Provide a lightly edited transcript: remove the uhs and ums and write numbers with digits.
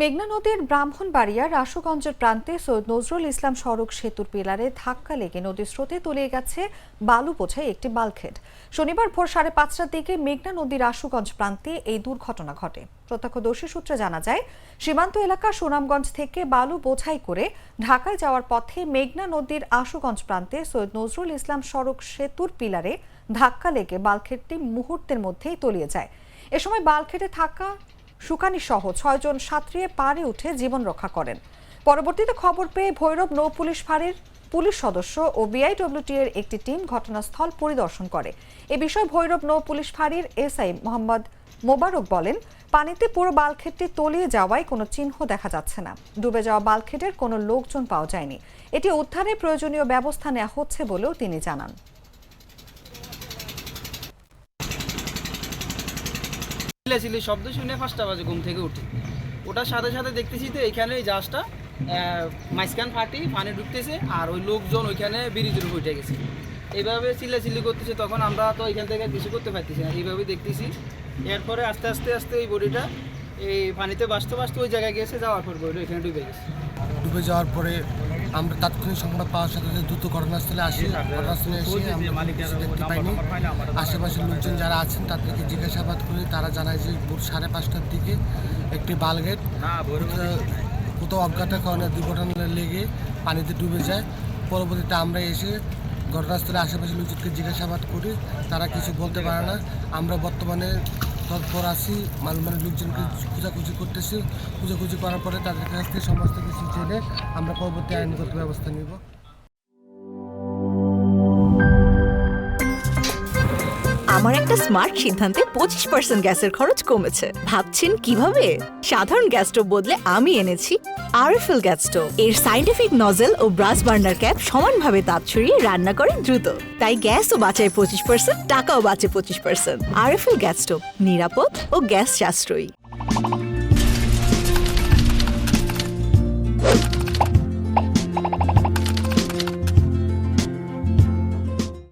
মেঘনা নদীর ব্রাহ্মণবাড়িয়া রাসুগঞ্জের প্রান্তে সৈয়দ নজরুল ইসলাম সড়ক সেতুর পিলারে ধাক্কা লেগে নদীর স্রোতে তলিয়ে গেছে বালু বোঝাই একটি বাল্কহেড। শনিবার ভোর 5:30টার দিকে মেঘনা নদীর রাসুগঞ্জ প্রান্তে এই দুর্ঘটনা ঘটে। প্রত্যক্ষদর্শী সূত্রে জানা যায়, সীমান্ত এলাকা সুনামগঞ্জ থেকে বালু বোঝাই করে ঢাকায় যাওয়ার পথে মেঘনা নদীর আশুগঞ্জ প্রান্তে সৈয়দ নজরুল ইসলাম সড়ক সেতুর পিলারে ধাক্কা লেগে বাল্কহেডটি মুহূর্তের মধ্যেই তলিয়ে যায়। এ সময় বাল্কহেডে থাকা সুকানি সহ 6 জন সাঁতরিয়ে পাড়ে উঠে জীবন রক্ষা করেন। পরবর্তীতে খবর পেয়ে ভৈরব নৌ পুলিশ ফাঁড়ির পুলিশ সদস্য ও বিআইডব্লিউটি এর একটি টিম ঘটনাস্থল পরিদর্শন করে। এ বিষয়ে ভৈরব নৌ পুলিশ ফাঁড়ির এসআই মোহাম্মদ মোবারক বলেন, পানিতে পুরো বাল্কহেডটি তলিয়ে যাওয়ায় কোনো চিহ্ন দেখা যাচ্ছে না। ডুবে যাওয়া বাল্কহেডের কোনো লোকজন পাওয়া যায়নি। এটি উদ্ধারে প্রয়োজনীয় ব্যবস্থা নেওয়া হচ্ছে বলেও তিনি জানান। চিল্লাচিল্লি শব্দ শুনে 5টা বাজে ঘুম থেকে উঠি। ওটার সাথে সাথে দেখতেছি তো এখানে এই জাহাজটা মাঝখান ফাটি পানি ঢুকতেছে, আর ওই লোকজন ওইখানে ব্রিজের উপর উঠে গেছে। এইভাবে চিল্লাচিল্লি করতেছে, তখন আমরা তো এখান থেকে কিছু করতে পারতেছি না, এইভাবে দেখতেছি। এরপরে আস্তে আস্তে আস্তে এই বডিটা এই পানিতে বাঁচতে বাঁচতে ওই জায়গায় গেছে, যাওয়ার পর বডিটা এখানে ডুবে গেছে। ডুবে যাওয়ার পরে আমরা তাৎক্ষণিক সংবাদ পাওয়ার সাথে সাথে দ্রুত ঘটনাস্থলে আসি। ঘটনাস্থলে এসে আমরা কিছু দেখতে পাইনি। আশেপাশের লোকজন যারা আছেন তাদেরকে জিজ্ঞাসাবাদ করি। তারা জানায় যে ভোর 5:30টার দিকে একটি বাল্কহেড কোথাও অজ্ঞাত কারণে দুর্ঘটনা লেগে পানিতে ডুবে যায়। পরবর্তীতে আমরা এসে ঘটনাস্থলে আশেপাশের লোকজনকে জিজ্ঞাসাবাদ করি, তারা কিছু বলতে পারে না। আমরা বর্তমানে তৎপর আছি, মানে লোকজনকে খোঁজাখুঁজি করতেছি। খোঁজাখুঁজি করার পরে তাদের কাছ থেকে সমস্ত কিছু জেনে আমরা পরবর্তী আইনগত ব্যবস্থা নিব। আমার একটা স্মার্ট সিদ্ধান্তে 25% গ্যাসের খরচ কমেছে। ভাবছেন কিভাবে? সাধারণ গ্যাস স্টোভ বদলে আমি এনেছি আরএফএল গ্যাস স্টোভ। এর সাইন্টিফিক নজল ও ব্রাস বার্নার ক্যাপ সমানভাবে তাপ ছড়িয়ে রান্না করে দ্রুত। তাই গ্যাসও বাঁচায় 25%, টাকাও বাঁচে 25%। আরএফএল গ্যাস স্টোভ নিরাপদ ও গ্যাস সাশ্রয়ী।